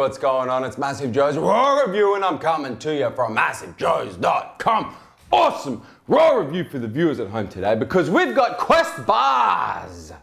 what's going on? It's MassiveJoes RAW review and I'm coming to you from MassiveJoes.com. Awesome RAW review for the viewers at home today because we've got Quest bars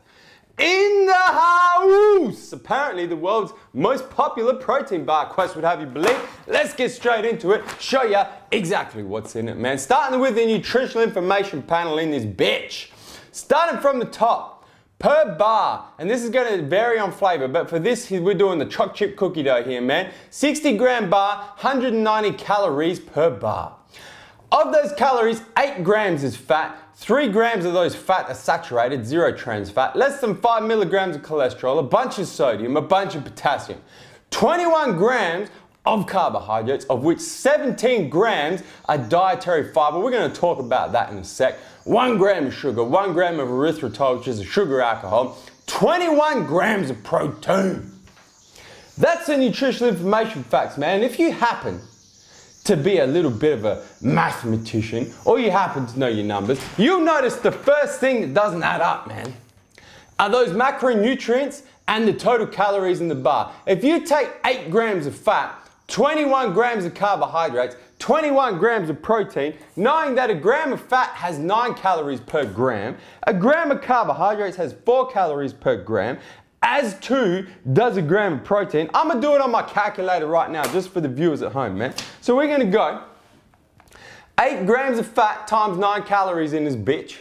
in the house. Apparently the world's most popular protein bar, Quest would have you believe. Let's get straight into it, show you exactly what's in it, man. Starting with the nutritional information panel in this bitch. Starting from the top. Per bar, and this is going to vary on flavor, but for this we're doing the choc chip cookie dough here, man. 60 gram bar, 190 calories per bar. Of those calories, 8 grams is fat, 3 grams of those fat are saturated, 0 trans fat, less than 5 milligrams of cholesterol, a bunch of sodium, a bunch of potassium. 21 grams of carbohydrates, of which 17 grams are dietary fiber. We're going to talk about that in a sec. 1 gram of sugar, 1 gram of erythritol, which is a sugar alcohol, 21 grams of protein. That's the nutritional information facts, man. If you happen to be a little bit of a mathematician, or you happen to know your numbers, you'll notice the first thing that doesn't add up, man, are those macronutrients and the total calories in the bar. If you take 8 grams of fat, 21 grams of carbohydrates, 21 grams of protein, knowing that a gram of fat has 9 calories per gram, a gram of carbohydrates has 4 calories per gram, as too does a gram of protein. I'm gonna do it on my calculator right now, just for the viewers at home, man. So we're gonna go 8 grams of fat times 9 calories in this bitch.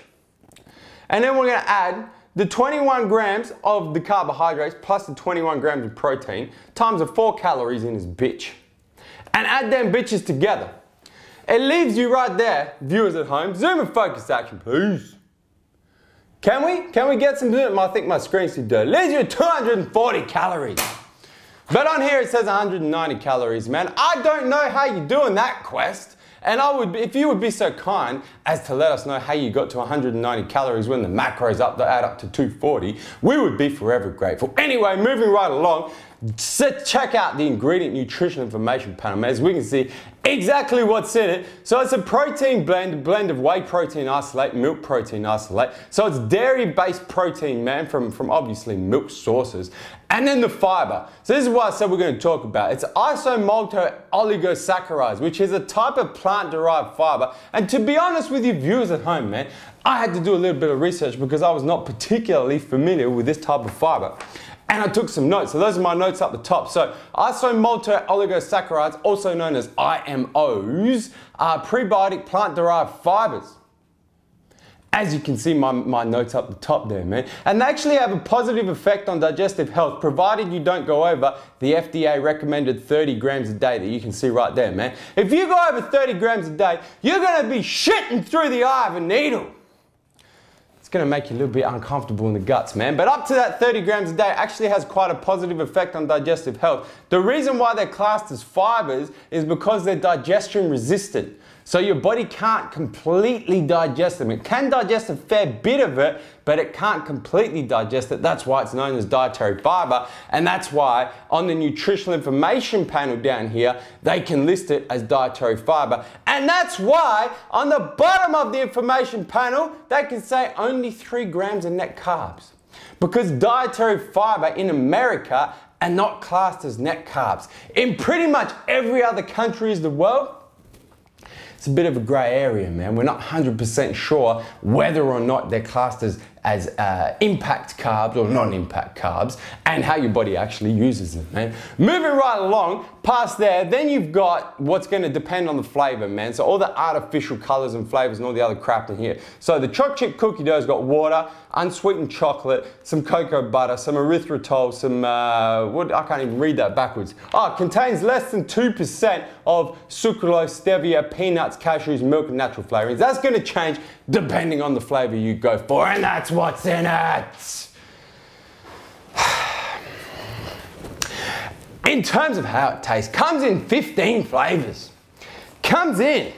And then we're gonna add the 21 grams of the carbohydrates plus the 21 grams of protein times the 4 calories in this bitch. And add them bitches together. It leaves you right there, viewers at home. Zoom and focus action, please. Can we get some zoom? I think my screen's too dirty. Leaves you at 240 calories. But on here it says 190 calories, man. I don't know how you're doing that, Quest. And if you would be so kind as to let us know how you got to 190 calories when the macros add up to 240, we would be forever grateful. Anyway, moving right along, check out the ingredient nutrition information panel, man, as we can see exactly what's in it. So it's a protein blend, a blend of whey protein isolate, milk protein isolate. So it's dairy-based protein, man, from obviously milk sources. And then the fiber. So this is what I said we're going to talk about. It's isomalto oligosaccharides, which is a type of plant-derived fiber. And to be honest with you viewers at home, man, I had to do a little bit of research because I was not particularly familiar with this type of fiber. And I took some notes, so those are my notes up the top. So isomalto oligosaccharides, also known as IMOs, are prebiotic plant-derived fibers. As you can see, my notes up the top there, man. And they actually have a positive effect on digestive health, provided you don't go over the FDA recommended 30 grams a day that you can see right there, man. If you go over 30 grams a day, you're gonna be shitting through the eye of a needle. It's going to make you a little bit uncomfortable in the guts, man. But up to that 30 grams a day actually has quite a positive effect on digestive health. The reason why they're classed as fibers is because they're digestion resistant. So your body can't completely digest them. It can digest a fair bit of it, but it can't completely digest it. That's why it's known as dietary fiber. And that's why on the nutritional information panel down here, they can list it as dietary fiber. And that's why on the bottom of the information panel, they can say only 3 grams of net carbs. Because dietary fiber in America are not classed as net carbs. In pretty much every other country in the world, it's a bit of a grey area, man. We're not 100% sure whether or not they're classed as impact carbs or non-impact carbs and how your body actually uses them, man. Moving right along, past there, then you've got what's going to depend on the flavour, man. So all the artificial colours and flavours and all the other crap in here. So the choc chip cookie dough's got water, unsweetened chocolate, some cocoa butter, some erythritol, some, I can't even read that backwards. Oh, it contains less than 2% of sucralose, stevia, peanuts, cashews, milk and natural flavourings. That's going to change depending on the flavour you go for, and that's what's in it. In terms of how it tastes, comes in 15 flavours. Comes in.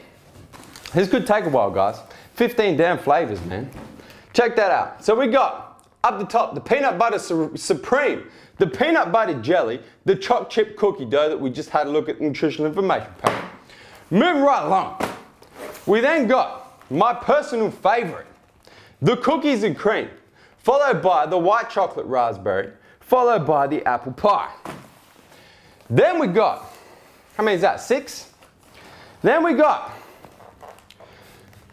This could take a while, guys. 15 damn flavours, man. Check that out. So we got up the top the peanut butter supreme, the peanut butter jelly, the choc chip cookie dough that we just had a look at the nutritional information panel. Moving right along, we then got my personal favourite, the cookies and cream, followed by the white chocolate raspberry, followed by the apple pie. Then we got, how many is that, 6? Then we got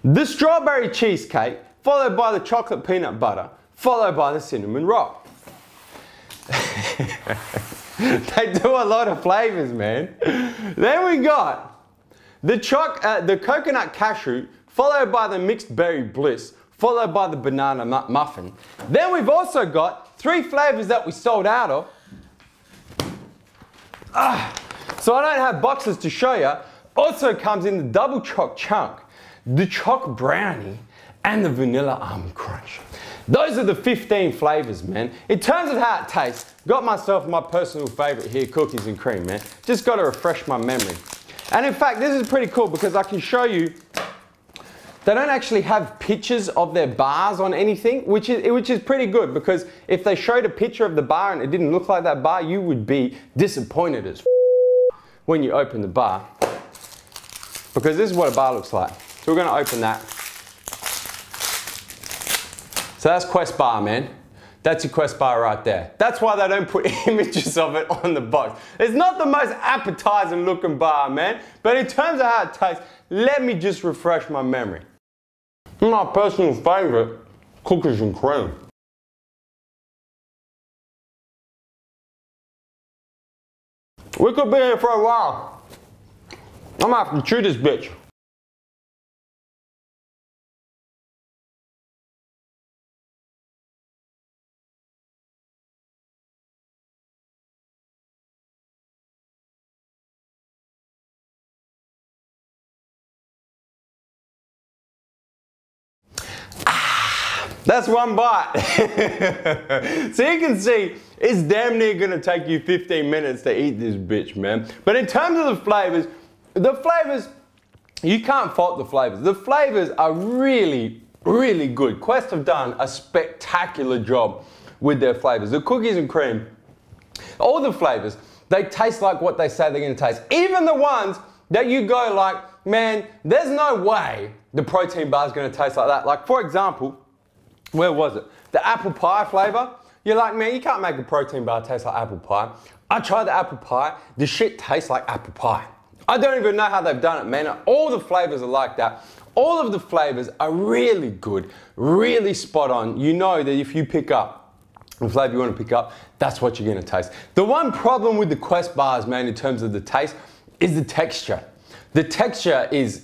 the strawberry cheesecake, followed by the chocolate peanut butter, followed by the cinnamon roll. They do a lot of flavors, man. Then we got the coconut cashew, followed by the mixed berry bliss, followed by the banana muffin. Then we've also got 3 flavors that we sold out of. So I don't have boxes to show you. Also comes in the double choc chunk, the choc brownie, and the vanilla almond crunch. Those are the 15 flavors, man. In terms of how it tastes, got myself my personal favorite here, cookies and cream, man. Just got to refresh my memory. And in fact, this is pretty cool because I can show you, they don't actually have pictures of their bars on anything, which is pretty good, because if they showed a picture of the bar and it didn't look like that bar, you would be disappointed as when you open the bar. Because this is what a bar looks like. So we're going to open that. So that's Quest bar, man. That's your Quest bar right there. That's why they don't put images of it on the box. It's not the most appetizing looking bar, man. But in terms of how it tastes, let me just refresh my memory. My personal favorite, cookies and cream. We could be here for a while. I'm gonna have to chew this bitch. That's one bite. So you can see, it's damn near gonna take you 15 minutes to eat this bitch, man. But in terms of the flavors, you can't fault the flavors. The flavors are really, really good. Quest have done a spectacular job with their flavors. The cookies and cream, all the flavors, they taste like what they say they're gonna taste. Even the ones that you go like, man, there's no way the protein bar is gonna taste like that. Like, for example, where was it? The apple pie flavor. You're like, man, you can't make a protein bar taste like apple pie. I tried the apple pie. The shit tastes like apple pie. I don't even know how they've done it, man. All the flavors are like that. All of the flavors are really good, really spot on. You know that if you pick up the flavor you want to pick up, that's what you're gonna taste. The one problem with the Quest bars, man, in terms of the taste, is the texture. The texture is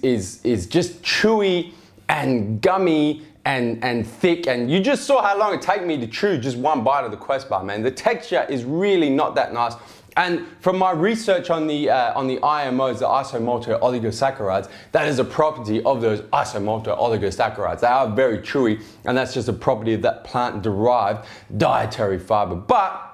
just chewy and gummy and thick, and you just saw how long it take me to chew just one bite of the Quest bar, man. The texture is really not that nice. And from my research on the IMOs, the isomalto oligosaccharides, that is a property of those isomalto oligosaccharides. They are very chewy, and that's just a property of that plant-derived dietary fiber. But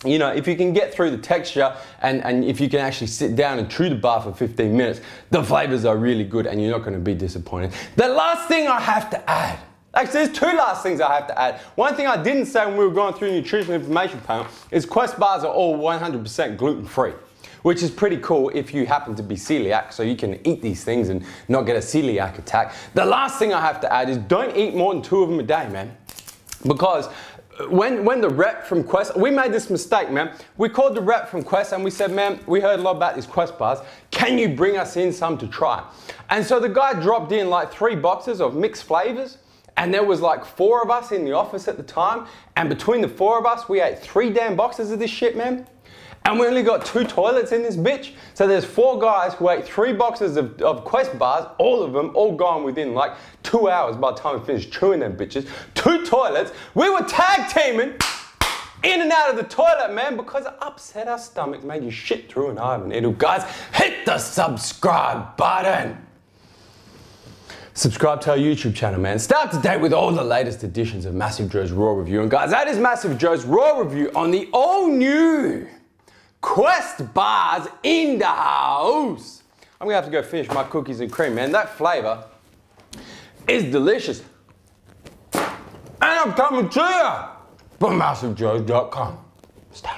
you know, if you can get through the texture and if you can actually sit down and chew the bar for 15 minutes, the flavors are really good and you're not going to be disappointed. The last thing I have to add, actually there's 2 last things I have to add. One thing I didn't say when we were going through the nutritional information panel is Quest bars are all 100% gluten-free, which is pretty cool if you happen to be celiac, so you can eat these things and not get a celiac attack. The last thing I have to add is don't eat more than 2 of them a day, man. Because when the rep from Quest, we made this mistake, man. We called the rep from Quest and we said, man, we heard a lot about these Quest bars. Can you bring us in some to try? And so the guy dropped in like 3 boxes of mixed flavors, and there was like 4 of us in the office at the time. And between the 4 of us, we ate 3 damn boxes of this shit, man. And we only got 2 toilets in this bitch. So there's 4 guys who ate 3 boxes of Quest bars, all of them, all gone within like 2 hours by the time we finished chewing them bitches. 2 toilets. We were tag teaming in and out of the toilet, man, because it upset our stomach, made you shit through an eye of a needle. Guys, hit the subscribe button. Subscribe to our YouTube channel, man. Stay up to date with all the latest editions of MassiveJoes RAW Review. And guys, that is MassiveJoes RAW Review on the all-new Quest bars in the house. I'm gonna have to go finish my cookies and cream, man. That flavor is delicious. And I'm coming to you from MassiveJoes.com. Stay